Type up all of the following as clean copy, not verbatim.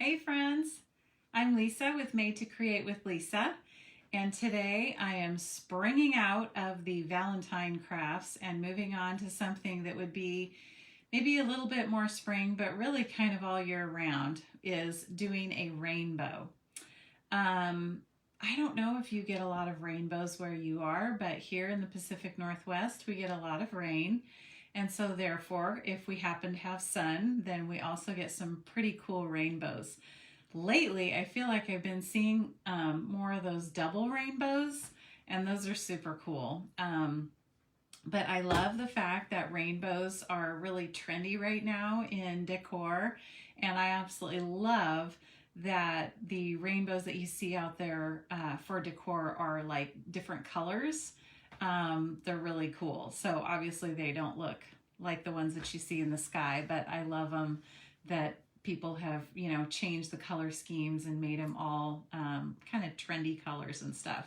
Hey friends, I'm Lisa with Made to Create with Lisa, and today I am springing out of the Valentine crafts and moving on to something that would be maybe a little bit more spring but really kind of all year round, is doing a rainbow. Um, I don't know if you get a lot of rainbows where you are, but here in the Pacific Northwest we get a lot of rain. And so therefore, if we happen to have sun, then we also get some pretty cool rainbows. Lately, I feel like I've been seeing more of those double rainbows, and those are super cool. But I love the fact that rainbows are really trendy right now in decor, and I absolutely love that the rainbows that you see out there for decor are like different colors. They're really cool. So obviously they don't look like the ones that you see in the sky, but I love them that people have, changed the color schemes and made them all kind of trendy colors and stuff.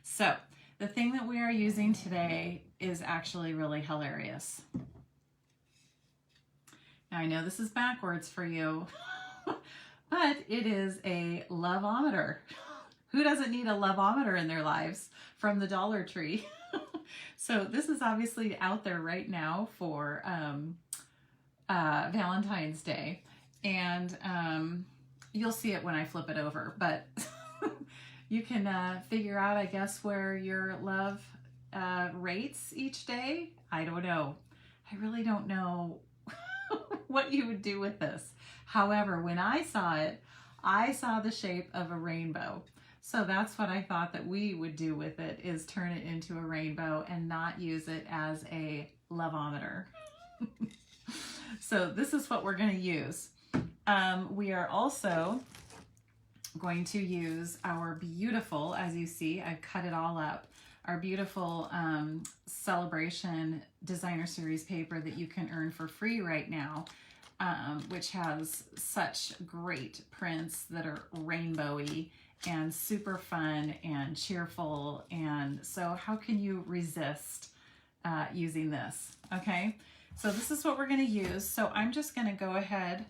So the thing that we are using today is actually really hilarious. Now I know this is backwards for you, but it is a loveometer. Who doesn't need a loveometer in their lives from the Dollar Tree? So this is obviously out there right now for Valentine's Day, and you'll see it when I flip it over, but you can figure out, I guess, where your love rates each day. I don't know. I really don't know what you would do with this. However, when I saw it, I saw the shape of a rainbow. So that's what I thought that we would do with it, is turn it into a rainbow and not use it as a loveometer. So this is what we're going to use. We are also going to use our beautiful, as you see, I've cut it all up, our beautiful Sale-A-Bration designer series paper that you can earn for free right now, which has such great prints that are rainbowy and super fun and cheerful. And so how can you resist using this? Okay, so this is what we're going to use. So I'm just going to go ahead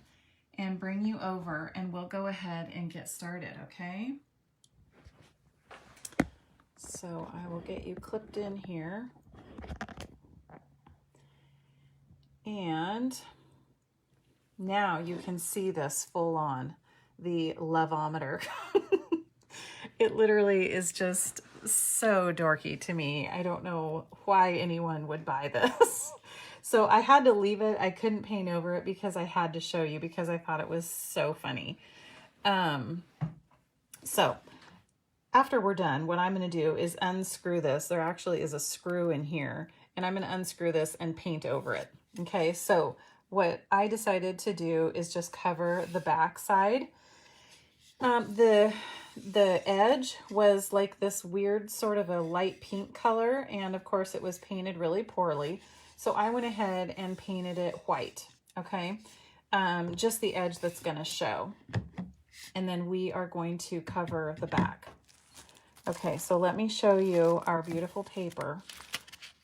and bring you over, and we'll go ahead and get started. Okay, so I will get you clipped in here, and now you can see this full on, the loveometer. It literally is just so dorky to me. I don't know why anyone would buy this. So I had to leave it. I couldn't paint over it because I had to show you, because I thought it was so funny. So after we're done, what I'm going to do is unscrew this. There actually is a screw in here, and I'm going to unscrew this and paint over it. Okay, so what I decided to do is just cover the back side. The edge was like this weird sort of a light pink color, and of course it was painted really poorly. So I went ahead and painted it white, okay? Just the edge that's gonna show. And then we are going to cover the back. Okay, so let me show you our beautiful paper.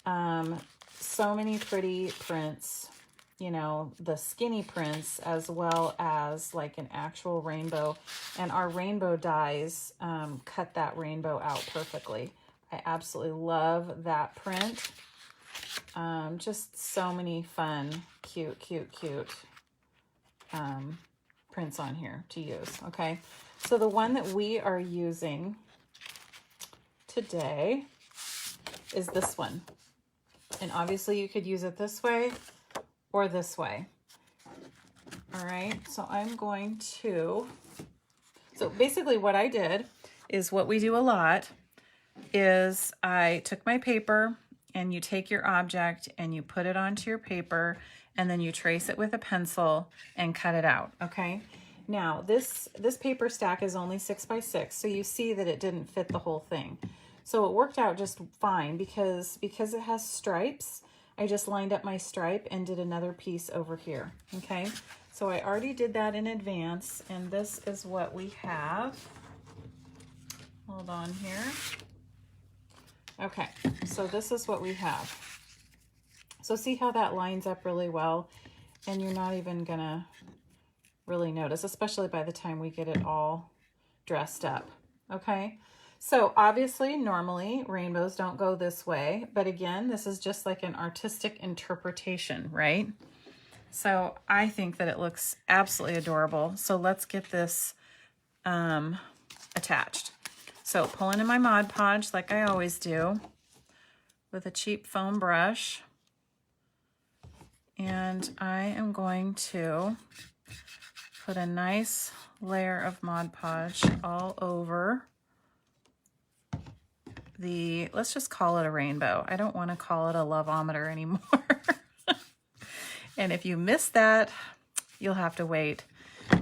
So many pretty prints, you know, the skinny prints as well as like an actual rainbow. And our rainbow dies cut that rainbow out perfectly. I absolutely love that print. Just so many fun, cute prints on here to use. Okay, so the one that we are using today is this one. And obviously you could use it this way or this way. All right, so I'm going to, so basically what I did is what we do a lot is I took my paper, and you take your object and you put it onto your paper, and then you trace it with a pencil and cut it out. Okay, now this paper stack is only 6 by 6, so you see that it didn't fit the whole thing. So it worked out just fine because it has stripes. I just lined up my stripe and did another piece over here. Okay, so I already did that in advance, and this is what we have. Hold on here. Okay, so this is what we have. So see how that lines up really well, and you're not even gonna really notice, especially by the time we get it all dressed up. Okay, so obviously normally rainbows don't go this way, but again, this is just like an artistic interpretation, right? So I think that it looks absolutely adorable. So let's get this attached. So pulling in my Mod Podge like I always do with a cheap foam brush. And I am going to put a nice layer of Mod Podge all over the, let's just call it a rainbow. I don't want to call it a love-ometer anymore. And if you missed that, you'll have to wait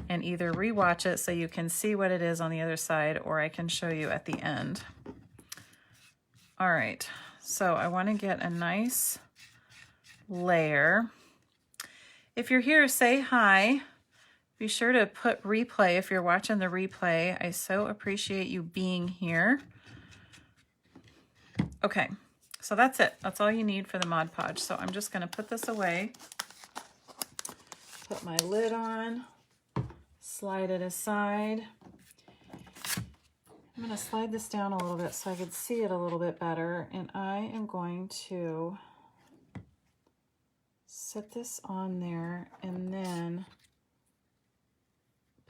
and either rewatch it so you can see what it is on the other side, or I can show you at the end. All right, so I want to get a nice layer. If you're here, say hi. Be sure to put replay if you're watching the replay. I so appreciate you being here. Okay, so that's it. That's all you need for the Mod Podge. So I'm just going to put this away. Put my lid on, slide it aside. I'm going to slide this down a little bit so I could see it a little bit better, and I am going to set this on there and then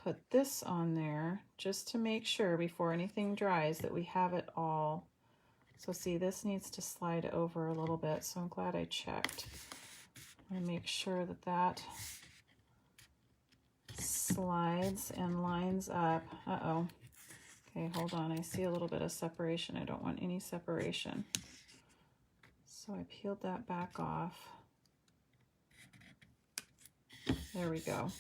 put this on there just to make sure before anything dries that we have it all. So see, this needs to slide over a little bit, so I'm glad I checked. I make sure that that slides and lines up. Uh-oh. Okay, hold on. I see a little bit of separation. I don't want any separation. So I peeled that back off. There we go.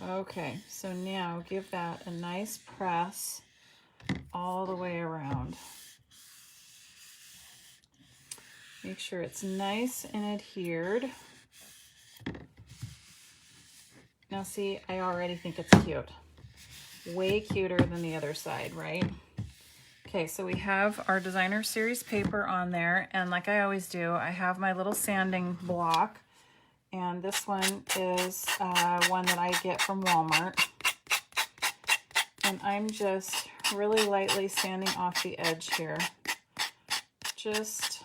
Okay, so now give that a nice press all the way around. Make sure it's nice and adhered. Now see, I already think it's cute. Way cuter than the other side, right? Okay, so we have our designer series paper on there, and like I always do, I have my little sanding block, and this one is one that I get from Walmart. And I'm just really lightly sanding off the edge here, just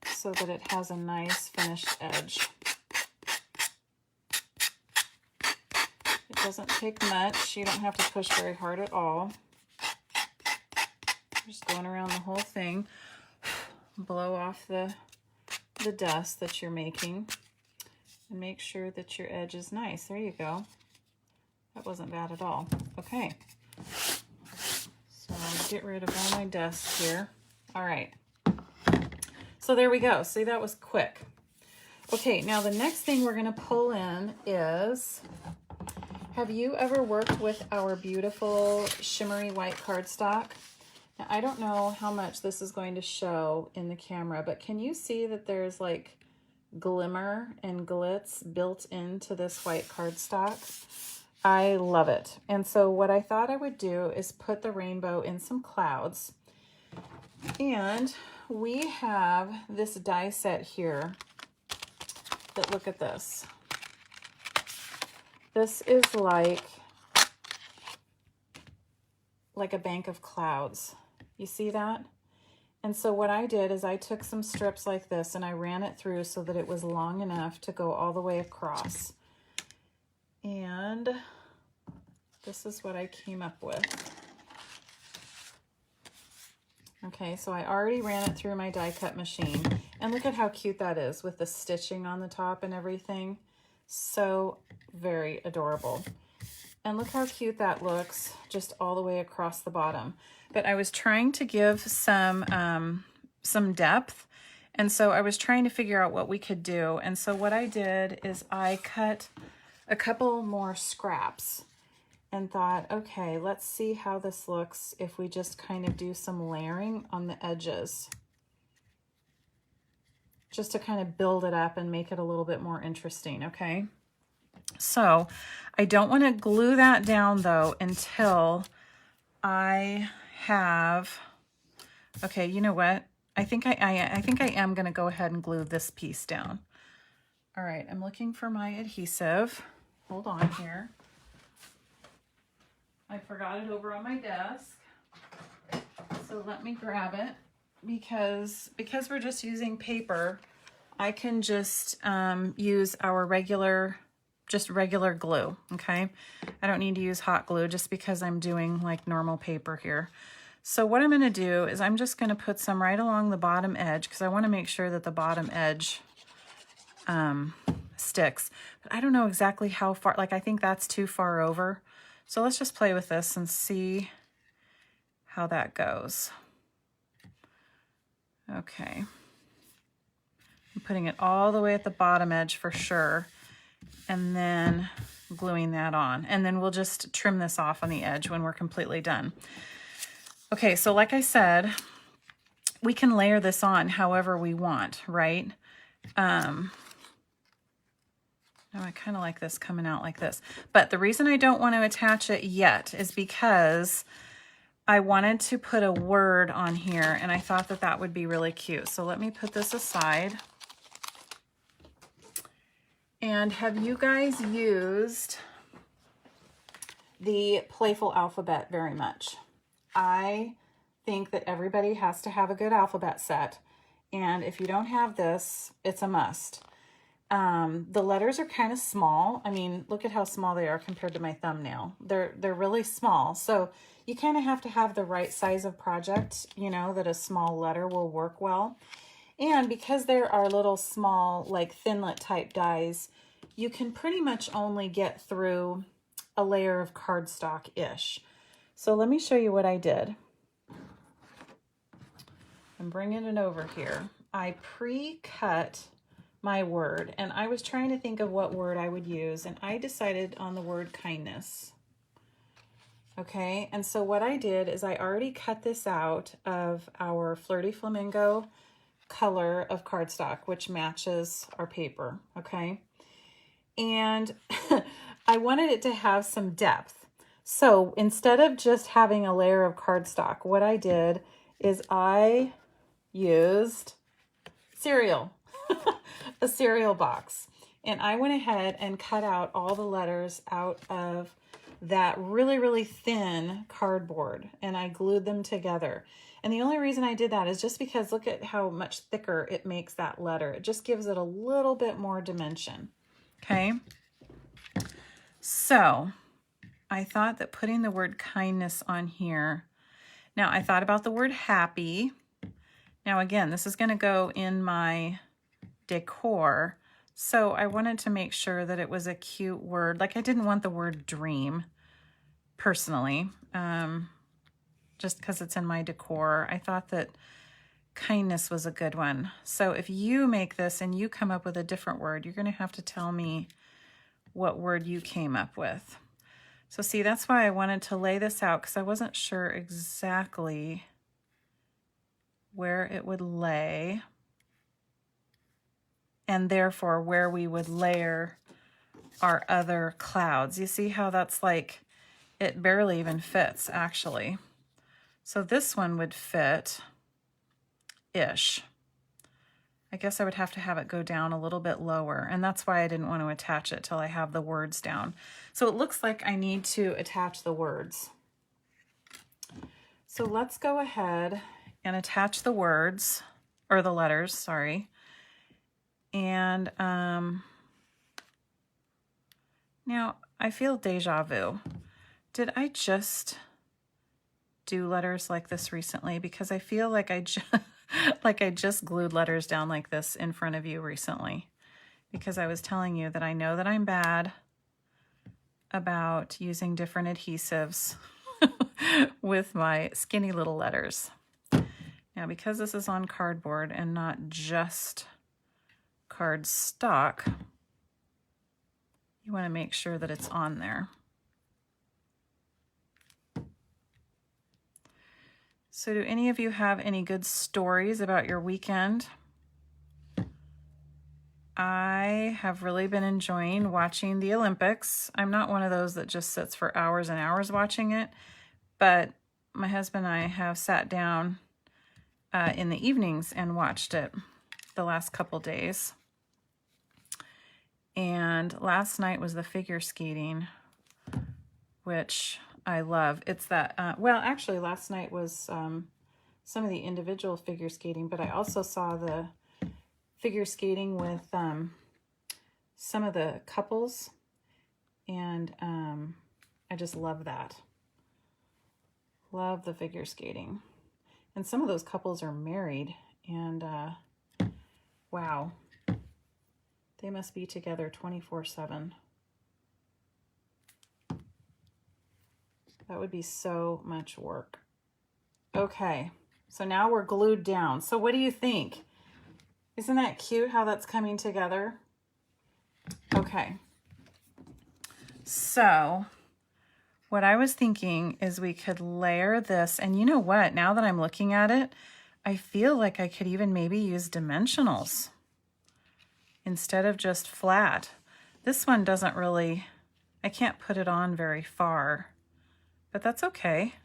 so that it has a nice finished edge. It doesn't take much. You don't have to push very hard at all. Just going around the whole thing. Blow off the dust that you're making and make sure that your edge is nice. There you go. That wasn't bad at all. Okay. So I'll get rid of all my dust here. All right. So there we go. See, that was quick. Okay, now the next thing we're going to pull in is, have you ever worked with our beautiful shimmery white cardstock? Now, I don't know how much this is going to show in the camera, but can you see that there's like glimmer and glitz built into this white cardstock? I love it. And so what I thought I would do is put the rainbow in some clouds. And we have this die set here that, look at this. This is like a bank of clouds. You see that? And so what I did is I took some strips like this and I ran it through so that it was long enough to go all the way across. And this is what I came up with. Okay, so I already ran it through my die cut machine, and look at how cute that is with the stitching on the top and everything. So very adorable. And look how cute that looks just all the way across the bottom. But I was trying to give some depth, and so I was trying to figure out what we could do. And so what I did is I cut a couple more scraps and thought, okay, let's see how this looks if we just kind of do some layering on the edges, just to kind of build it up and make it a little bit more interesting, okay? So I don't want to glue that down though until I have, okay, you know what? I think I am going to go ahead and glue this piece down. All right, I'm looking for my adhesive. hold on here. I forgot it over on my desk. So let me grab it because we're just using paper, I can just use our regular glue, okay? I don't need to use hot glue just because I'm doing like normal paper here. So what I'm going to do is I'm just going to put some right along the bottom edge because I want to make sure that the bottom edge sticks. But I don't know exactly how far, like I think that's too far over. So let's just play with this and see how that goes. Okay. I'm putting it all the way at the bottom edge for sure, and then gluing that on. And then we'll just trim this off on the edge when we're completely done. Okay, so like I said, we can layer this on however we want, right? Now I kind of like this coming out like this. But the reason I don't want to attach it yet is because I wanted to put a word on here, and I thought that that would be really cute. So let me put this aside. And have you guys used the Playful Alphabet very much? I think that everybody has to have a good alphabet set. And if you don't have this, it's a must. The letters are kind of small. I mean, look at how small they are compared to my thumbnail. They're really small. So you kind of have to have the right size of project, you know, that a small letter will work well. And because there are little small, like thinlet type dies, you can pretty much only get through a layer of cardstock-ish. So let me show you what I did. I'm bringing it over here. I pre-cut my word, and I was trying to think of what word I would use, and I decided on the word kindness. Okay, and so what I did is I already cut this out of our Flirty Flamingo color of cardstock, which matches our paper, okay? And I wanted it to have some depth. So instead of just having a layer of cardstock, what I did is I used cereal, a cereal box. And I went ahead and cut out all the letters out of that really, really thin cardboard, and I glued them together. And the only reason I did that is just because look at how much thicker it makes that letter. It just gives it a little bit more dimension. Okay. So I thought that putting the word kindness on here. Now I thought about the word happy. Now again, this is going to go in my decor. So I wanted to make sure that it was a cute word. Like I didn't want the word dream personally, just because it's in my decor. I thought that kindness was a good one. So if you make this and you come up with a different word, you're going to have to tell me what word you came up with. So see, that's why I wanted to lay this out, because I wasn't sure exactly where it would lay, and therefore where we would layer our other clouds. You see how that's like, it barely even fits actually. So this one would fit-ish. I guess I would have to have it go down a little bit lower, and that's why I didn't want to attach it till I have the words down. So it looks like I need to attach the words. So let's go ahead and attach the words, or the letters, sorry. And now I feel deja vu. Did I just do letters like this recently? Because I feel like I just glued letters down like this in front of you recently, because I was telling you that I know that I'm bad about using different adhesives with my skinny little letters. Now, because this is on cardboard and not just cardstock, you want to make sure that it's on there. So do any of you have any good stories about your weekend? I have really been enjoying watching the Olympics. I'm not one of those that just sits for hours and hours watching it, but my husband and I have sat down in the evenings and watched it the last couple days. And And last night was the figure skating, which I love. It's that, well, actually last night was some of the individual figure skating, but I also saw the figure skating with some of the couples, and I just love that. Love the figure skating. And some of those couples are married, and wow, they must be together 24/7. That would be so much work. Okay, so now we're glued down. So what do you think? Isn't that cute how that's coming together? Okay, so what I was thinking is we could layer this, and you know what, now that I'm looking at it, I feel like I could even maybe use dimensionals instead of just flat. This one doesn't really, I can't put it on very far, but that's okay.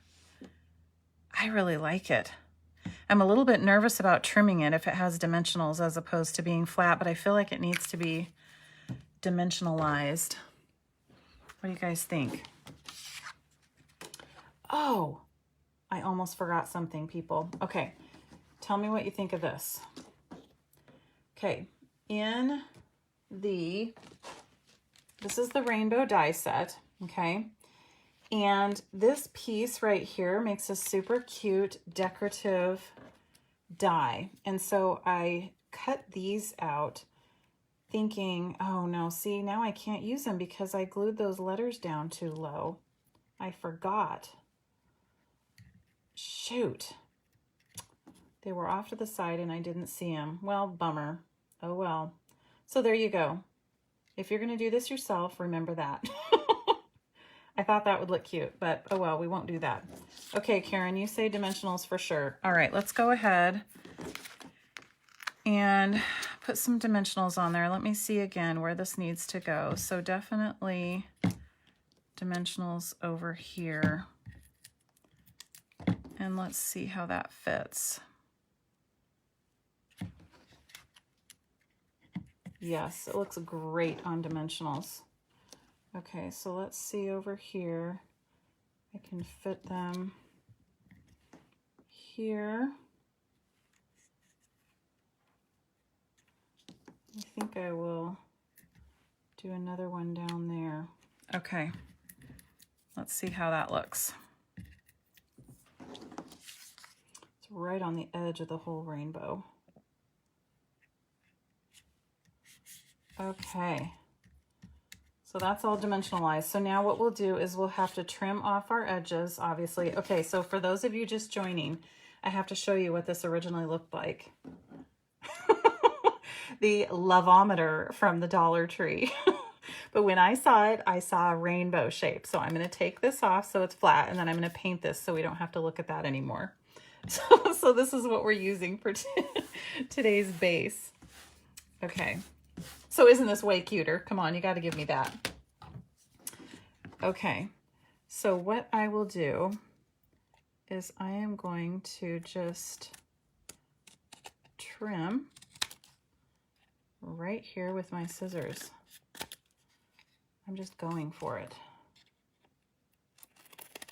I really like it. I'm a little bit nervous about trimming it if it has dimensionals as opposed to being flat, but I feel like it needs to be dimensionalized. What do you guys think? Oh, I almost forgot something, people. Okay, tell me what you think of this. Okay, this is the rainbow die set, okay? And this piece right here makes a super cute decorative die. And so I cut these out thinking, oh no, see, now I can't use them because I glued those letters down too low. I forgot. Shoot. They were off to the side and I didn't see them. Well, bummer. Oh well. So there you go. If you're going to do this yourself, remember that. I thought that would look cute, but oh well, we won't do that. Okay, Karen, you say dimensionals for sure. All right, let's go ahead and put some dimensionals on there. Let me see again where this needs to go. So definitely dimensionals over here. And let's see how that fits. Yes, it looks great on dimensionals. Okay, so let's see over here. I can fit them here. I think I will do another one down there. Okay, let's see how that looks. It's right on the edge of the whole rainbow. Okay. So that's all dimensionalized. So now what we'll do is we'll have to trim off our edges, obviously. Okay, so for those of you just joining, I have to show you what this originally looked like. The lovometer from the Dollar Tree. But when I saw it, I saw a rainbow shape. So I'm going to take this off so it's flat, and then I'm going to paint this so we don't have to look at that anymore. So this is what we're using for today's base. Okay. So isn't this way cuter? Come on, you got to give me that. Okay, so what I will do is I am going to just trim right here with my scissors. I'm just going for it.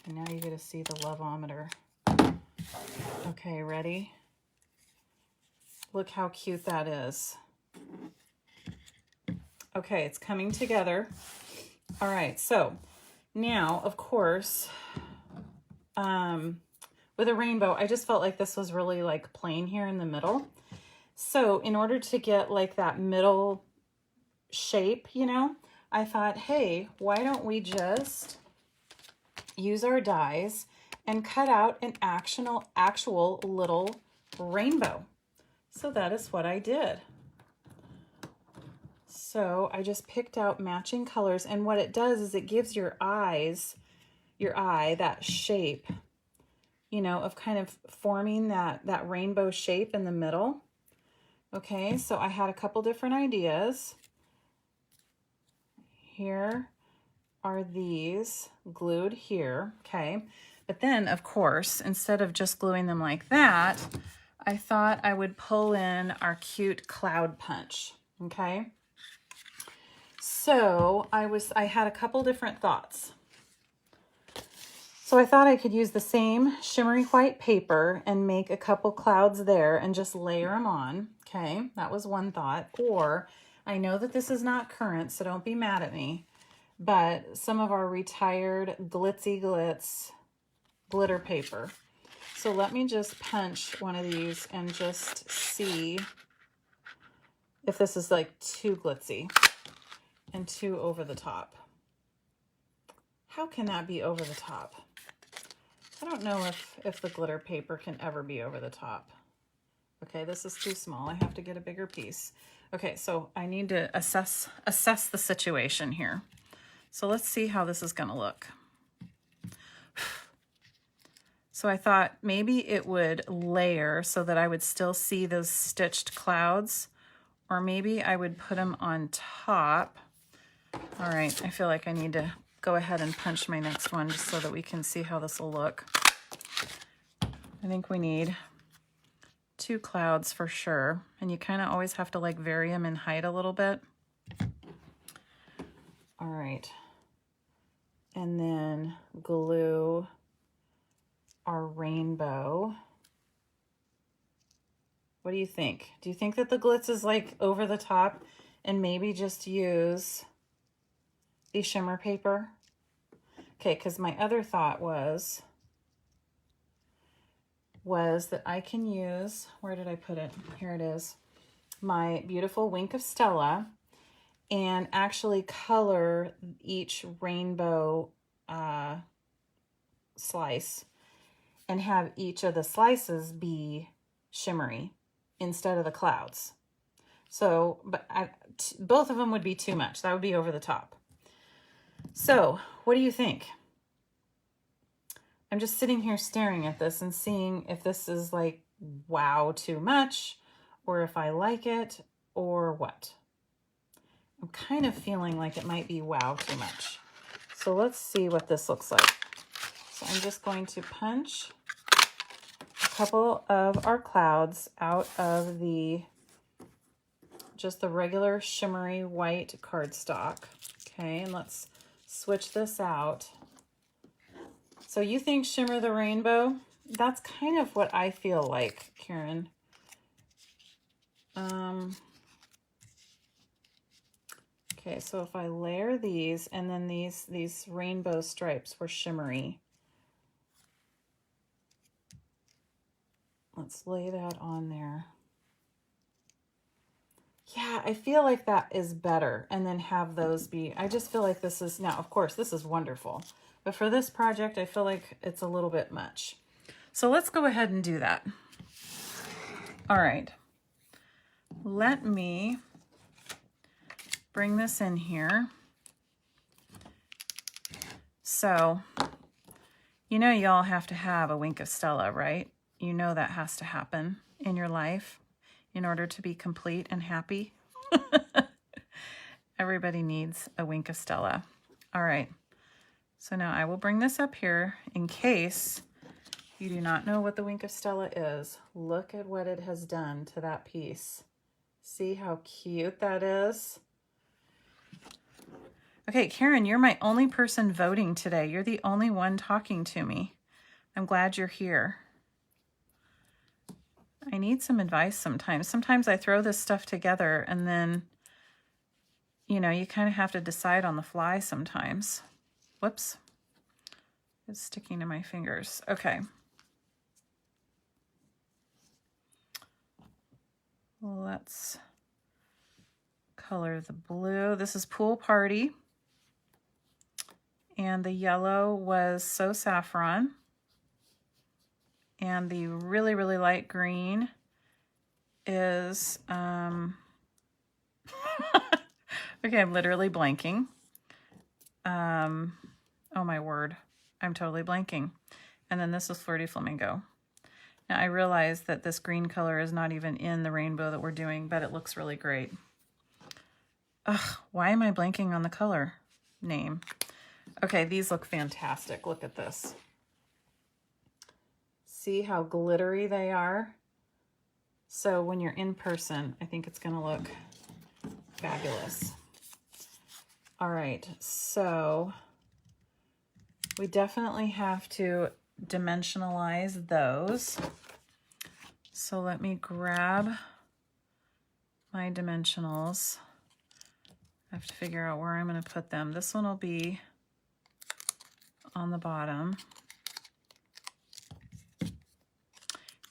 And now you get to see the lovometer. Okay, ready? Look how cute that is. Okay, it's coming together. All right, so now, of course, with a rainbow, I just felt like this was really like plain here in the middle. So in order to get like that middle shape, you know, I thought, hey, why don't we just use our dies and cut out an actual little rainbow. So that is what I did. So I just picked out matching colors, and what it does is it gives your eye that shape, you know, of kind of forming that rainbow shape in the middle. Okay, so I had a couple different ideas. Here are these glued here, okay? But then, of course, instead of just gluing them like that, I thought I would pull in our cute cloud punch, okay? So I had a couple different thoughts. So I thought I could use the same shimmery white paper and make a couple clouds there and just layer them on. Okay, that was one thought. Or I know that this is not current, so don't be mad at me, but some of our retired glitzy glitz glitter paper. So let me just punch one of these and just see if this is like too glitzy and too over the top. How can that be over the top? I don't know if the glitter paper can ever be over the top. Okay, this is too small. I have to get a bigger piece. Okay, so I need to assess the situation here. So let's see how this is gonna look. So I thought maybe it would layer so that I would still see those stitched clouds, or maybe I would put them on top. All right, I feel like I need to go ahead and punch my next one just so that we can see how this will look. I think we need 2 clouds for sure. And you kind of always have to like vary them in height a little bit. All right. And then glue our rainbow. What do you think? Do you think that the glitz is like over the top and maybe just use the shimmer paper? Okay, because my other thought was that I can use, where did I put it? Here it is. My beautiful Wink of Stella, and actually color each rainbow slice and have each of the slices be shimmery instead of the clouds. So, but both of them would be too much. That would be over the top. So, what do you think? I'm just sitting here staring at this and seeing if this is like, wow, too much, or if I like it, or what. I'm kind of feeling like it might be wow, too much. So let's see what this looks like. So I'm just going to punch a couple of our clouds out of just the regular shimmery white cardstock. Okay, and let's switch this out. So you think shimmer the rainbow? That's kind of what I feel like, Karen. Okay, so if I layer these and then these rainbow stripes were shimmery. Let's lay that on there. Yeah, I feel like that is better, and then have those be, I just feel like this is, now of course this is wonderful, but for this project I feel like it's a little bit much. So let's go ahead and do that. All right, let me bring this in here. So, you know you all have to have a Wink of Stella, right? You know that has to happen in your life in order to be complete and happy. Everybody needs a Wink of Stella. All right, so now I will bring this up here in case you do not know what the Wink of Stella is. Look at what it has done to that piece. See how cute that is? Okay, Karen, you're my only person voting today. You're the only one talking to me. I'm glad you're here. I need some advice sometimes. Sometimes I throw this stuff together and then, you know, you kind of have to decide on the fly sometimes. Whoops. It's sticking to my fingers. Okay. Let's color the blue. This is Pool Party. And the yellow was So Saffron. And the really, really light green is, okay, I'm literally blanking. Oh my word, I'm totally blanking. And then this is Flirty Flamingo. Now I realize that this green color is not even in the rainbow that we're doing, but it looks really great. Ugh, why am I blanking on the color name? Okay, these look fantastic. Look at this. See how glittery they are? So when you're in person, I think it's gonna look fabulous. All right, so we definitely have to dimensionalize those. So let me grab my dimensionals. I have to figure out where I'm going to put them. This one will be on the bottom.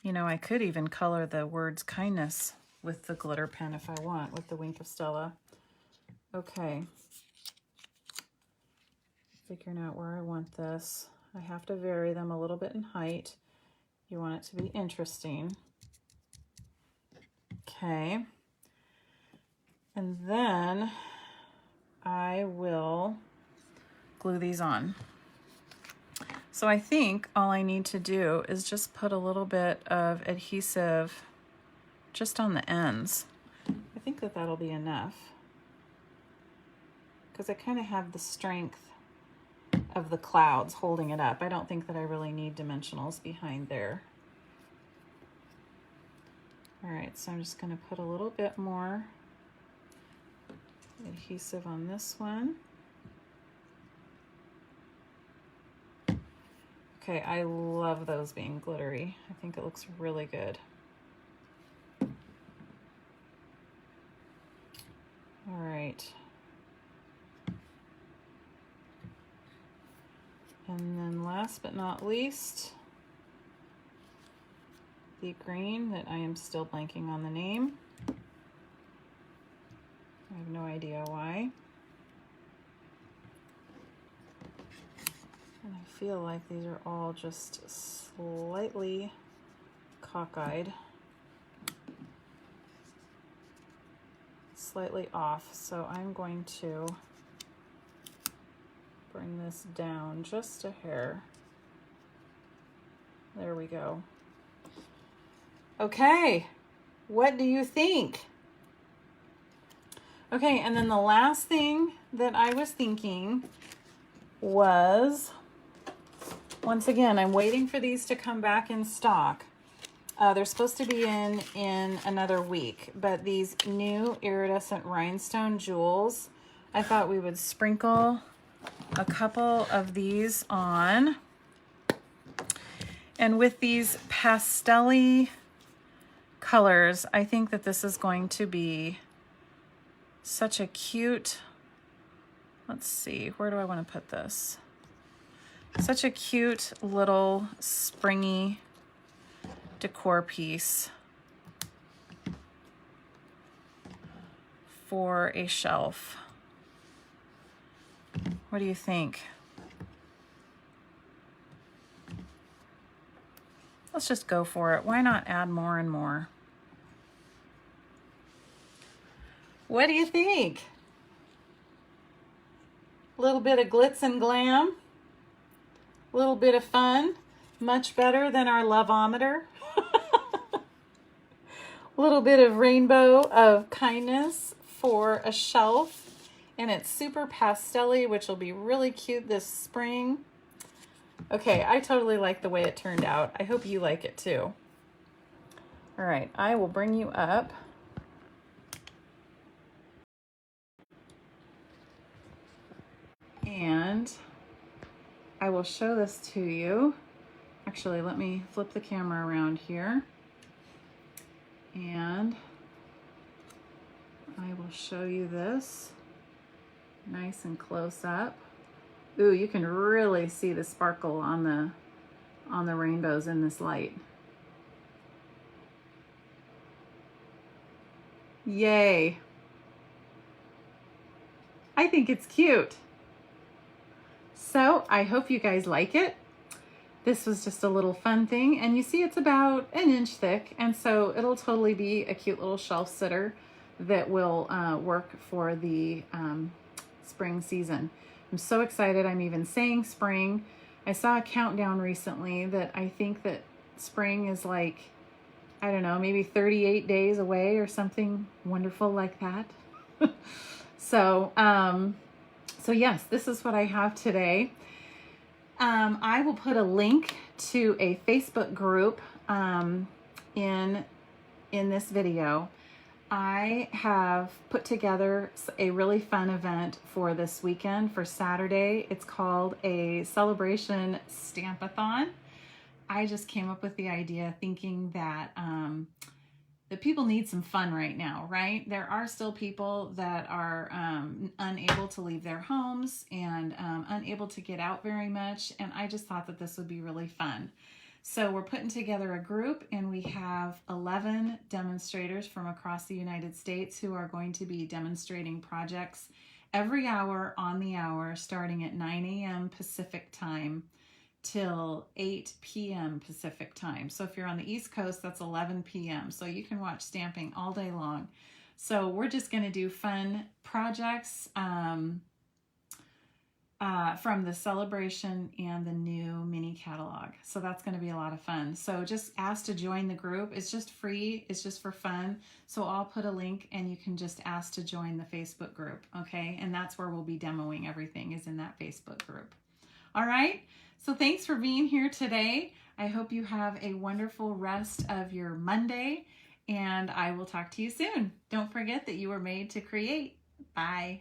You know, I could even color the words kindness with the glitter pen if I want, with the Wink of Stella. Okay. Figuring out where I want this. I have to vary them a little bit in height. You want it to be interesting. Okay. And then I will glue these on. So I think all I need to do is just put a little bit of adhesive just on the ends. I think that that'll be enough, because I kind of have the strength of the clouds holding it up. I don't think that I really need dimensionals behind there. All right, so I'm just going to put a little bit more adhesive on this one. Okay, I love those being glittery. I think it looks really good. All right. And then last but not least, the green that I am still blanking on the name. I have no idea why. And I feel like these are all just slightly cockeyed, slightly off. So I'm going to bring this down just a hair. There we go. Okay, what do you think? Okay, and then the last thing that I was thinking was, once again, I'm waiting for these to come back in stock. They're supposed to be in another week, but these new iridescent Rhinestone Jewels, I thought we would sprinkle a couple of these on. And with these pastel-y colors, I think that this is going to be such a cute, let's see, where do I want to put this? Such a cute little springy decor piece for a shelf. What do you think? Let's just go for it. Why not add more and more? What do you think? A little bit of glitz and glam, a little bit of fun, much better than our loveometer. A little bit of rainbow of kindness for a shelf, and it's super pastel-y, which will be really cute this spring. Okay, I totally like the way it turned out. I hope you like it too. All right, I will bring you up. And I will show this to you. Actually, let me flip the camera around here. And I will show you this nice and close up. Ooh, you can really see the sparkle on the rainbows in this light. Yay. I think it's cute. So I hope you guys like it. This was just a little fun thing, and you see it's about an inch thick, and so it'll totally be a cute little shelf sitter that will work for the spring season. I'm so excited. I'm even saying spring. I saw a countdown recently that I think that spring is like, I don't know, maybe 38 days away or something wonderful like that. So yes, this is what I have today. I will put a link to a Facebook group in this video. I have put together a really fun event for this weekend for Saturday. It's called a Sale-A-Bration Stamp-A-Thon. I just came up with the idea thinking that people need some fun right now, right? There are still people that are unable to leave their homes and unable to get out very much. And I just thought that this would be really fun. So we're putting together a group, and we have 11 demonstrators from across the United States who are going to be demonstrating projects every hour on the hour, starting at 9 a.m. Pacific time till 8 p.m. Pacific time. So if you're on the East Coast, that's 11 p.m. So you can watch stamping all day long. So we're just going to do fun projects from the Sale-A-Bration and the new mini catalog. So that's going to be a lot of fun. So just ask to join the group. It's just free. It's just for fun. So I'll put a link and you can just ask to join the Facebook group. Okay. And that's where we'll be demoing everything, is in that Facebook group. All right. So thanks for being here today. I hope you have a wonderful rest of your Monday, and I will talk to you soon. Don't forget that you were made to create. Bye.